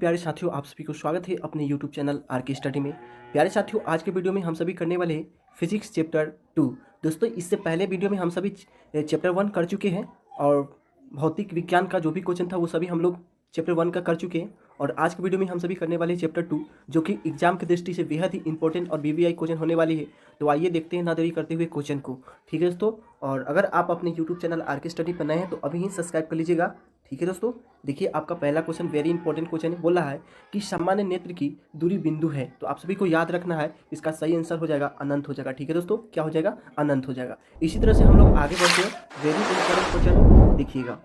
प्यारे साथियों, आप सभी को स्वागत है अपने YouTube चैनल आर के स्टडी में। प्यारे साथियों, आज के वीडियो में हम सभी करने वाले हैं फिजिक्स चैप्टर 2। दोस्तों, इससे पहले वीडियो में हम सभी चैप्टर 1 कर चुके हैं और भौतिक विज्ञान का जो भी क्वेश्चन था वो सभी हम लोग चैप्टर 1 का कर चुके हैं। और आज के वीडियो में हम सभी करने वाले हैं चैप्टर 2, जो कि एग्जाम की दृष्टि से बेहद ही इंपॉर्टेंट और वीवीआई क्वेश्चन होने वाली है। तो आइए देखते हैं ना देरी करते हुए क्वेश्चन को। ठीक है दोस्तों, और अगर आप अपने यूट्यूब चैनल आर के स्टडी पर नए हैं तो अभी ही सब्सक्राइब कर लीजिएगा। ठीक है दोस्तों, देखिए आपका पहला क्वेश्चन वेरी इंपॉर्टेंट क्वेश्चन है। बोल रहा है कि सामान्य नेत्र की दूरी बिंदु है, तो आप सभी को याद रखना है, इसका सही आंसर हो जाएगा अनंत हो जाएगा। ठीक है दोस्तों, क्या हो जाएगा? अनंत हो जाएगा। इसी तरह से हम लोग आगे बढ़ते हैं। वेरी इंपॉर्टेंट क्वेश्चन देखिएगा।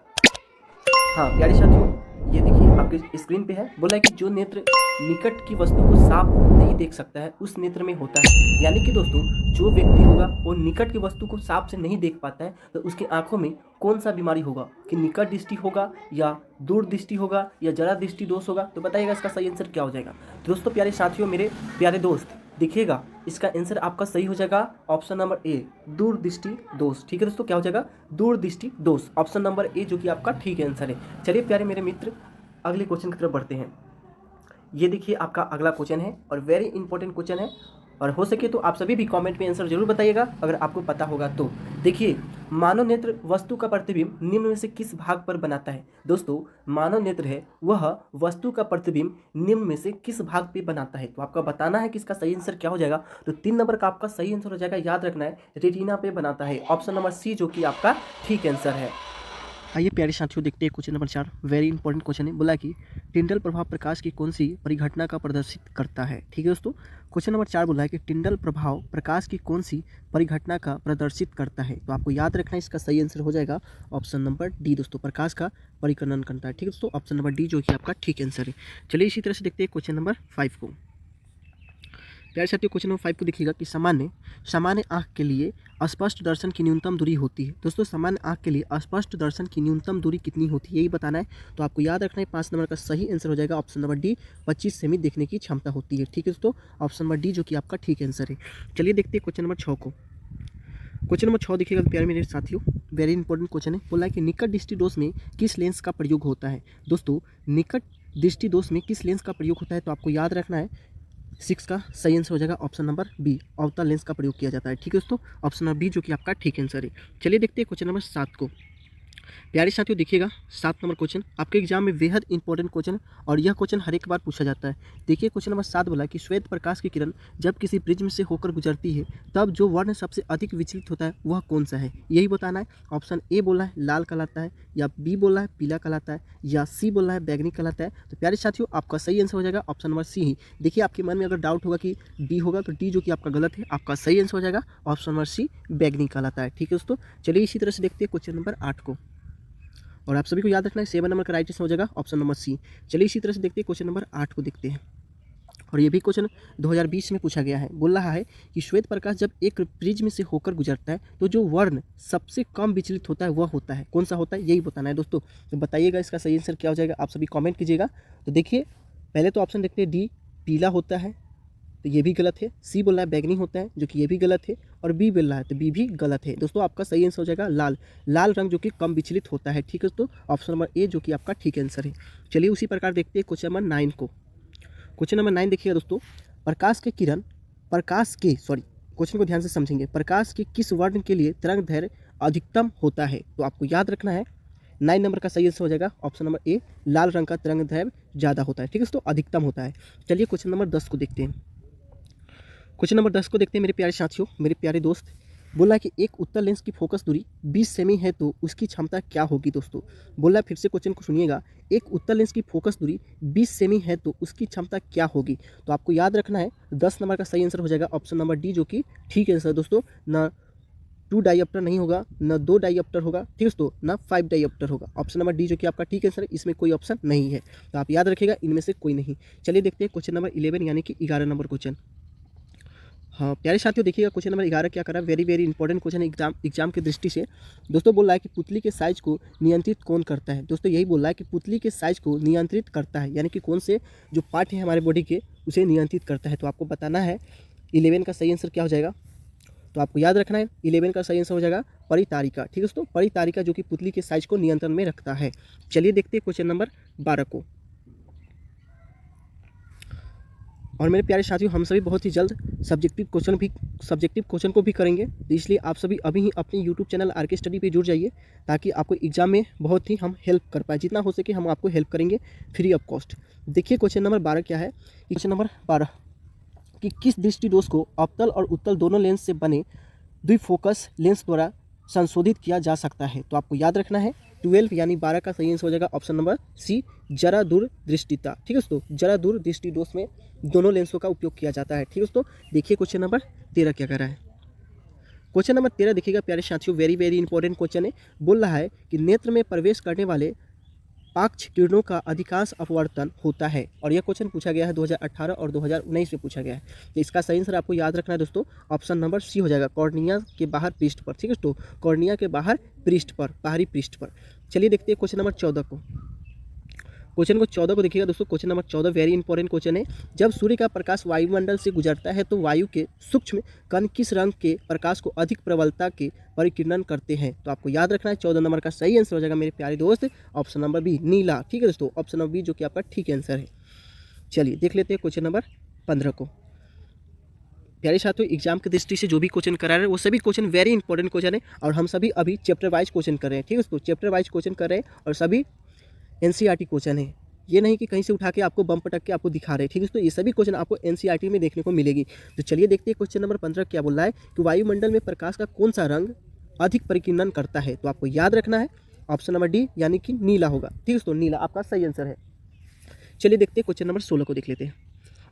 हाँ प्यारे साथियों, ये देखिए आपके स्क्रीन पे है। बोला है कि जो नेत्र निकट की वस्तु को साफ नहीं देख सकता है उस नेत्र में होता है। यानी कि दोस्तों, जो व्यक्ति होगा वो निकट की वस्तु को साफ से नहीं देख पाता है, तो उसकी आंखों में कौन सा बीमारी होगा? कि निकट दृष्टि होगा या दूर दृष्टि होगा या जरा दृष्टि दोष होगा? तो बताइएगा इसका सही आंसर क्या हो जाएगा। दोस्तों प्यारे साथियों, मेरे प्यारे दोस्त, देखिएगा इसका आंसर आपका सही हो जाएगा ऑप्शन नंबर ए, दूर दृष्टि दोष। ठीक है दोस्तों, क्या हो जाएगा? दूर दृष्टि दोष, ऑप्शन नंबर ए, जो कि आपका ठीक आंसर है। चलिए प्यारे मेरे मित्र, अगले क्वेश्चन की तरफ बढ़ते हैं। ये देखिए आपका अगला क्वेश्चन है और वेरी इंपॉर्टेंट क्वेश्चन है, और हो सके तो आप सभी भी कमेंट में आंसर जरूर बताइएगा अगर आपको पता होगा तो। देखिए, मानव नेत्र वस्तु का प्रतिबिंब निम्न में से किस भाग पर बनाता है? दोस्तों, मानव नेत्र है वह वस्तु का प्रतिबिंब निम्न में से किस भाग पे बनाता है? तो आपका बताना है कि इसका सही आंसर क्या हो जाएगा। तो 3 नंबर का आपका सही आंसर हो जाएगा, याद रखना है, रेटिना पे बनाता है, ऑप्शन नंबर सी, जो कि आपका ठीक आंसर है। आइए प्यारे साथियों, देखते हैं question number 4। Very important question है। बोला कि टिंडल प्रभाव प्रकाश की कौन सी परिघटना का प्रदर्शित करता है? ठीक है दोस्तों, क्वेश्चन नंबर 4 बोला है कि टिंडल प्रभाव प्रकाश की कौन सी परिघटना का प्रदर्शित करता है? तो आपको याद रखना है, इसका सही आंसर हो जाएगा ऑप्शन नंबर डी दोस्तों, प्रकाश का परिकर्णन करता है। ठीक है दोस्तों, ऑप्शन नंबर डी, जो कि आपका ठीक आंसर है। चलिए इसी तरह से देखते हैं क्वेश्चन नंबर 5 को। प्यारे साथियों, क्वेश्चन नंबर 5 को देखिएगा कि सामान्य आँख के लिए स्पष्ट दर्शन की न्यूनतम दूरी होती है। दोस्तों, सामान्य आँख के लिए स्पष्ट दर्शन की न्यूनतम दूरी कितनी होती है, यही बताना है। तो आपको याद रखना है, 5 नंबर का सही आंसर हो जाएगा ऑप्शन नंबर डी, 25 सेमी देखने की क्षमता होती है। ठीक है दोस्तों, ऑप्शन नंबर डी, जो कि आपका ठीक आंसर है। चलिए देखते हैं क्वेश्चन नंबर 6 को। क्वेश्चन नंबर 6 देखिएगा प्यारे मेरे साथियों, वेरी इंपॉर्टेंट क्वेश्चन है। बोला है कि निकट दृष्टि दोष में किस लेंस का प्रयोग होता है? दोस्तों, निकट दृष्टि दोष में किस लेंस का प्रयोग होता है? तो आपको याद रखना है, 6 का सही आंसर हो जाएगा ऑप्शन नंबर बी, अवतल लेंस का प्रयोग किया जाता है। ठीक है दोस्तों, ऑप्शन नंबर बी, जो कि आपका ठीक आंसर है। चलिए देखते हैं क्वेश्चन नंबर 7 को। प्यारे साथियों देखिएगा, 7 नंबर क्वेश्चन आपके एग्जाम में बेहद इंपॉर्टेंट क्वेश्चन है और यह क्वेश्चन हर एक बार पूछा जाता है। देखिए क्वेश्चन नंबर 7 बोला कि श्वेत प्रकाश की किरण जब किसी प्रिज्म से होकर गुजरती है तब जो वर्ण सबसे अधिक विचलित होता है वह कौन सा है? यही बताना है। ऑप्शन ए बोला है लाल कहलाता है, या बी बोला है पीला कहलाता है, या सी बोला है बैगनी कहलाता है। तो प्यारे साथियों, आपका सही आंसर हो जाएगा ऑप्शन नंबर सी ही। देखिए आपके मन में अगर डाउट होगा कि डी होगा तो डी, जो कि आपका गलत है, आपका सही आंसर हो जाएगा ऑप्शन नंबर सी, बैगनी कहलाता है। ठीक है दोस्तों, चलिए इसी तरह से देखते हैं क्वेश्चन नंबर 8 को, और आप सभी को याद रखना है 7 नंबर का राइट आंसर हो जाएगा ऑप्शन नंबर सी। चलिए इसी तरह से देखते हैं क्वेश्चन नंबर 8 को देखते हैं, और ये भी क्वेश्चन 2020 में पूछा गया है। बोल रहा है कि श्वेत प्रकाश जब एक प्रिज्म से होकर गुजरता है तो जो वर्ण सबसे कम विचलित होता है वह होता है कौन सा होता है, यही बताना है दोस्तों। तो बताइएगा इसका सही आंसर क्या हो जाएगा, आप सभी कमेंट कीजिएगा। तो देखिए पहले तो ऑप्शन देखते हैं, डी पीला होता है, तो ये भी गलत है। सी बोल रहा है बैगनी होता है, जो कि ये भी गलत है, और बी बोल रहा है तो बी भी गलत है। दोस्तों आपका सही आंसर हो जाएगा लाल रंग, जो कि कम विचलित होता है। ठीक है दोस्तों, ऑप्शन नंबर ए, जो कि आपका ठीक आंसर है। चलिए उसी प्रकार देखते हैं क्वेश्चन नंबर 9 को। क्वेश्चन नंबर 9 देखिएगा दोस्तों, क्वेश्चन को ध्यान से समझेंगे। प्रकाश के किस वर्ण के लिए तरंग दैर्घ्य अधिकतम होता है? तो आपको याद रखना है, 9 नंबर का सही आंसर हो जाएगा ऑप्शन नंबर ए, लाल रंग का तरंग दैर्घ्य ज़्यादा होता है। ठीक है दोस्तों, अधिकतम होता है। चलिए क्वेश्चन नंबर 10 को देखते हैं। क्वेश्चन नंबर 10 को देखते हैं मेरे प्यारे साथियों, मेरे प्यारे दोस्त। बोला कि एक उत्तल लेंस की फोकस दूरी 20 सेमी है तो उसकी क्षमता क्या होगी? दोस्तों बोला, फिर से क्वेश्चन को सुनिएगा, एक उत्तल लेंस की फोकस दूरी 20 सेमी है तो उसकी क्षमता क्या होगी? तो आपको याद रखना है, 10 नंबर का सही आंसर हो जाएगा ऑप्शन नंबर डी, जो कि ठीक आंसर है दोस्तों। ना 2 डाईऑप्टर नहीं होगा, ना 2 डाईऑप्टर होगा, ठीक है दोस्तों, ना 5 डाईऑप्टर होगा। ऑप्शन नंबर डी, जो कि आपका ठीक आंसर है, इसमें कोई ऑप्शन नहीं है। तो आप याद रखिएगा, इनमें से कोई नहीं। चलिए देखते हैं क्वेश्चन नंबर 11, यानी कि 11 नंबर क्वेश्चन। हाँ प्यारे साथियों देखिएगा, क्वेश्चन नंबर 11 क्या कर रहा है, वेरी इंपॉर्टेंट क्वेश्चन है एग्जाम की दृष्टि से। दोस्तों बोल रहा है कि पुतली के साइज को नियंत्रित कौन करता है? दोस्तों यही बोल रहा है कि पुतली के साइज को नियंत्रित करता है, यानी कि कौन से जो पार्ट है हमारे बॉडी के उसे नियंत्रित करता है। तो आपको बताना है 11 का सही आंसर क्या हो जाएगा। तो आपको याद रखना है, 11 का सही आंसर हो जाएगा परितारिका। ठीक है दोस्तों, परितारिका, जो कि पुतली के साइज को नियंत्रण में रखता है। चलिए देखते हैं क्वेश्चन नंबर 12 को। और मेरे प्यारे साथियों, हम सभी बहुत ही जल्द सब्जेक्टिव क्वेश्चन को भी करेंगे। तो इसलिए आप सभी अभी ही अपने यूट्यूब चैनल आर के स्टडी पे जुड़ जाइए, ताकि आपको एग्जाम में बहुत ही हम हेल्प कर पाए। जितना हो सके हम आपको हेल्प करेंगे फ्री ऑफ कॉस्ट। देखिए क्वेश्चन नंबर 12 क्या है। क्वेश्चन नंबर 12 कि किस दृष्टिदोष को अवतल और उत्तल दोनों लेंस से बने द्विफोकस लेंस द्वारा संशोधित किया जा सकता है। तो आपको याद रखना है 12 यानी 12 का सही आंसर हो जाएगा ऑप्शन नंबर सी, जरा दूर दृष्टिता। ठीक है दोस्तों, जरा दूर दृष्टिदोष में दोनों लेंसों का उपयोग किया जाता है। ठीक है दोस्तों, देखिए क्वेश्चन नंबर 13 क्या कर रहा है। क्वेश्चन नंबर 13 देखिएगा प्यारे साथियों, वेरी वेरी इंपॉर्टेंट क्वेश्चन है। बोल रहा है कि नेत्र में प्रवेश करने वाले पाक्ष किरणों का अधिकांश अपवर्तन होता है। और यह क्वेश्चन पूछा गया है 2018 और 2019 में पूछा गया है। तो इसका सही आंसर आपको याद रखना है दोस्तों, ऑप्शन नंबर सी हो जाएगा, कॉर्निया के बाहर पृष्ठ पर। ठीक है दोस्तों, कॉर्निया के बाहर पृष्ठ पर, बाहरी पृष्ठ पर। चलिए देखते हैं क्वेश्चन नंबर 14 को। क्वेश्चन को 14 को देखिएगा दोस्तों, question number 14 very important question है। जब सूर्य का प्रकाश वायुमंडल से गुजरता है तो वायु के सूक्ष्म कण किस रंग के प्रकाश को अधिक प्रबलता के परिकिरण करते हैं। तो आपको याद रखना है 14 नंबर का सही आंसर हो जाएगा मेरे प्यारे दोस्त, ऑप्शन नंबर बी, नीला। ठीक है दोस्तों, ऑप्शन नंबर बी जो कि आपका ठीक आंसर है। चलिए देख लेते हैं क्वेश्चन नंबर 15 को। प्यारे साथियों, एग्जाम की दृष्टि से जो भी क्वेश्चन करा रहे हैं वो सभी क्वेश्चन वेरी इंपॉर्टेंट क्वेश्चन है, और हम सभी अभी चैप्टर वाइज क्वेश्चन कर रहे हैं। ठीक है दोस्तों, चैप्टर वाइज क्वेश्चन कर रहे हैं और सभी एनसीईआरटी क्वेश्चन है। ये नहीं कि कहीं से उठा के आपको बम पटक के आपको दिखा रहे हैं। ठीक है दोस्तों, ये सभी क्वेश्चन आपको एनसीईआरटी में देखने को मिलेगी। तो चलिए देखते हैं क्वेश्चन नंबर 15 क्या बोल रहा है कि वायुमंडल में प्रकाश का कौन सा रंग अधिक परिकिरण करता है। तो आपको याद रखना है ऑप्शन नंबर डी यानी कि नीला होगा। ठीक है दोस्तों, नीला आपका सही आंसर है। चलिए देखते हैं क्वेश्चन नंबर 16 को देख लेते हैं।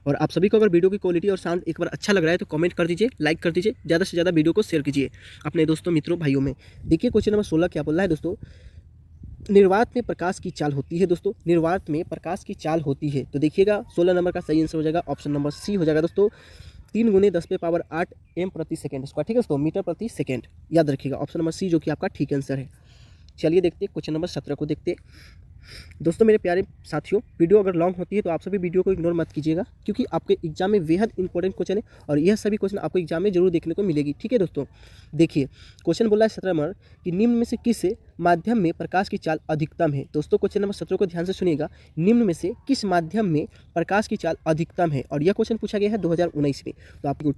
और आप सभी को अगर वीडियो की क्वालिटी और साउंड एक बार अच्छा लग रहा है तो कमेंट कर दीजिए, लाइक कर दीजिए, ज़्यादा से ज़्यादा वीडियो को शेयर कीजिए अपने दोस्तों, मित्रों, भाइयों में। देखिए क्वेश्चन नंबर 16 क्या बोल रहा है दोस्तों, निर्वात में प्रकाश की चाल होती है। दोस्तों, निर्वात में प्रकाश की चाल होती है। तो देखिएगा 16 नंबर का सही आंसर हो जाएगा ऑप्शन नंबर सी हो जाएगा दोस्तों, 3 × 10⁸ एम प्रति सेकेंड स्क्वायर। ठीक है दोस्तों, मीटर प्रति सेकेंड। याद रखिएगा ऑप्शन नंबर सी जो कि आपका ठीक आंसर है। चलिए देखते हैं क्वेश्चन नंबर 17 को देखते हैं। दोस्तों मेरे प्यारे साथियों, वीडियो अगर लॉन्ग होती है तो आप सभी वीडियो को इग्नोर मत कीजिएगा, क्योंकि आपके एग्जाम में बेहद इंपॉर्टेंट क्वेश्चन है और यह सभी क्वेश्चन आपको एग्जाम में जरूर देखने को मिलेगी। ठीक है दोस्तों, देखिए क्वेश्चन बोला है 17 नंबर कि निम्न में से किस माध्यम में प्रकाश की चाल अधिकतम है। दोस्तों क्वेश्चन नंबर 17 को ध्यान से सुनिएगा, निम्न में से किस माध्यम में प्रकाश की चाल अधिकतम है, और यह क्वेश्चन पूछा गया है 2019 में। तो आपको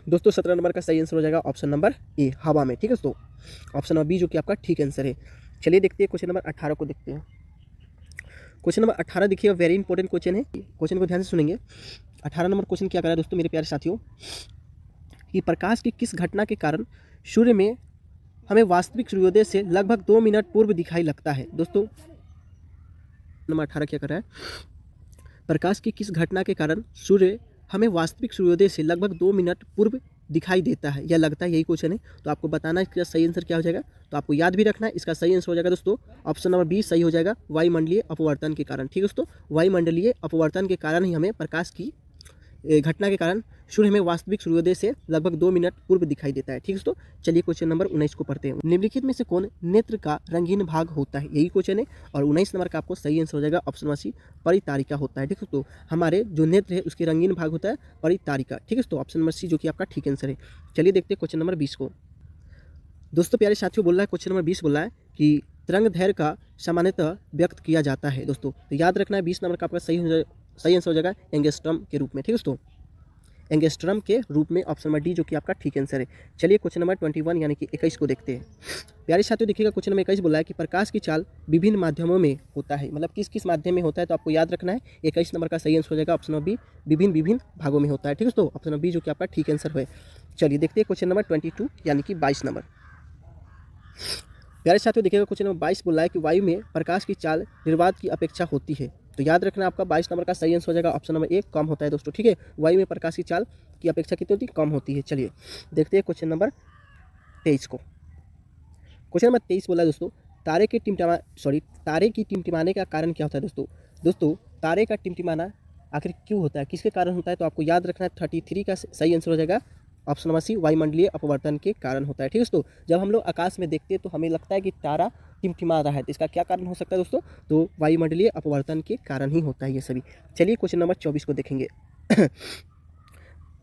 दोस्तों 17 नंबर का सही आंसर हो जाएगा ऑप्शन नंबर ए, हवा में। ठीक है दोस्तों, ऑप्शन नंबर बी जो कि आपका ठीक आंसर है। चलिए देखते हैं क्वेश्चन नंबर 18 को देखते हैं। क्वेश्चन नंबर 18 देखिए, वेरी इंपॉर्टेंट क्वेश्चन है, क्वेश्चन को ध्यान से सुनेंगे। 18 नंबर क्वेश्चन क्या कर रहा है दोस्तों मेरे प्यारे साथियों, कि प्रकाश की किस घटना के कारण सूर्य में हमें वास्तविक सूर्योदय से लगभग 2 मिनट पूर्व दिखाई लगता है। दोस्तों नंबर 18 क्या कर रहा है, प्रकाश की किस घटना के कारण सूर्य हमें वास्तविक सूर्योदय से लगभग 2 मिनट पूर्व दिखाई देता है या लगता है, यही क्वेश्चन है। तो आपको बताना है इसका सही आंसर क्या हो जाएगा। तो आपको याद भी रखना है, इसका सही आंसर हो जाएगा दोस्तों ऑप्शन नंबर बी सही हो जाएगा, वायुमंडलीय अपवर्तन के कारण। ठीक है दोस्तों, वायुमंडलीय अपवर्तन के कारण ही हमें प्रकाश की घटना के कारण सूर्य हमें वास्तविक सूर्योदय से लगभग 2 मिनट पूर्व दिखाई देता है। ठीक है दोस्तों, चलिए क्वेश्चन नंबर 19 को पढ़ते हैं। निम्नलिखित में से कौन नेत्र का रंगीन भाग होता है, यही क्वेश्चन है। और 19 नंबर का आपको सही आंसर हो जाएगा ऑप्शन नंबर सी, परितारिका होता है। ठीक है दोस्तों, हमारे जो नेत्र है उसके रंगीन भाग होता है परितारिका। ठीक है दोस्तों, ऑप्शन नंबर सी जो कि आपका ठीक आंसर है। चलिए देखते हैं क्वेश्चन नंबर 20 को। दोस्तों प्यारे साथियों, बोल रहा है क्वेश्चन नंबर 20 बोल रहा है कि तरंग दैर्घ्य का सामान्यतः व्यक्त किया जाता है। दोस्तों तो याद रखना है 20 नंबर का आपका सही आंसर हो जाएगा एंगस्ट्रम के रूप में। ठीक है दोस्तों, एंगस्ट्रम के रूप में, ऑप्शन नंबर डी जो कि आपका ठीक आंसर है। चलिए क्वेश्चन नंबर 21 यानी कि 21 को देखते हैं। प्यारे साथियों देखिएगा क्वेश्चन नंबर 21 बोला है कि प्रकाश की चाल विभिन्न माध्यमों में होता है, मतलब किस किस माध्यम में होता है। तो आपको याद रखना है 21 नंबर का सही आंसर हो जाएगा ऑप्शन नंबर बी, विभिन्न भागों में होता है। ठीक है दोस्तों, ऑप्शन नंबर बी जो कि आपका ठीक आंसर है। चलिए देखते हैं क्वेश्चन नंबर 22 यानी कि 22 नंबर। प्यारे साथियों देखिएगा क्वेश्चन नंबर 22 बोला है कि वायु में प्रकाश की चाल निर्वात की अपेक्षा होती है। तो याद रखना आपका 22 नंबर का सही आंसर हो जाएगा ऑप्शन नंबर ए, कम होता है दोस्तों। ठीक है, वायु में प्रकाश की चाल की अपेक्षा कितनी होती है, कम होती है। चलिए देखते हैं क्वेश्चन नंबर 23 को। क्वेश्चन नंबर 23 बोला है दोस्तों, तारे की टिमटिमाने का कारण क्या होता है। दोस्तों तारे का टिमटिमाना आखिर क्यों होता है, किसके कारण होता है। तो आपको याद रखना है 33 का सही आंसर हो जाएगा ऑप्शन नंबर सी, वायुमंडलीय अपवर्तन के कारण होता है। ठीक है दोस्तों, जब हम लोग आकाश में देखते हैं तो हमें लगता है कि तारा टिमटिमा रहा है, तो इसका क्या कारण हो सकता है दोस्तों, तो वायुमंडलीय अपवर्तन के कारण ही होता है ये सभी। चलिए क्वेश्चन नंबर 24 को देखेंगे।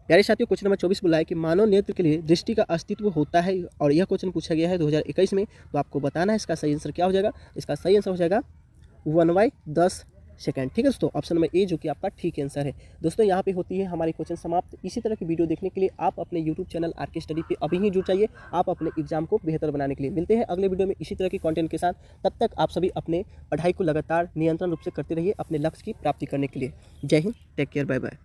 प्यारे साथियों क्वेश्चन नंबर 24 बोला है कि मानव नेत्र के लिए दृष्टि का अस्तित्व होता है, और यह क्वेश्चन पूछा गया है 2021 में। तो आपको बताना है इसका सही आंसर क्या हो जाएगा। इसका सही आंसर हो जाएगा 1/10 सेकंड। ठीक है दोस्तों, ऑप्शन नंबर ए जो कि आपका ठीक आंसर है। दोस्तों यहाँ पे होती है हमारी क्वेश्चन समाप्त। इसी तरह की वीडियो देखने के लिए आप अपने यूट्यूब चैनल आरके स्टडी पे अभी ही जुड़ जाइए, आप अपने एग्जाम को बेहतर बनाने के लिए। मिलते हैं अगले वीडियो में इसी तरह के कंटेंट के साथ। तब तक आप सभी अपने पढ़ाई को लगातार नियंत्रण रूप से करते रहिए अपने लक्ष्य की प्राप्ति करने के लिए। जय Hind, take care, bye bye.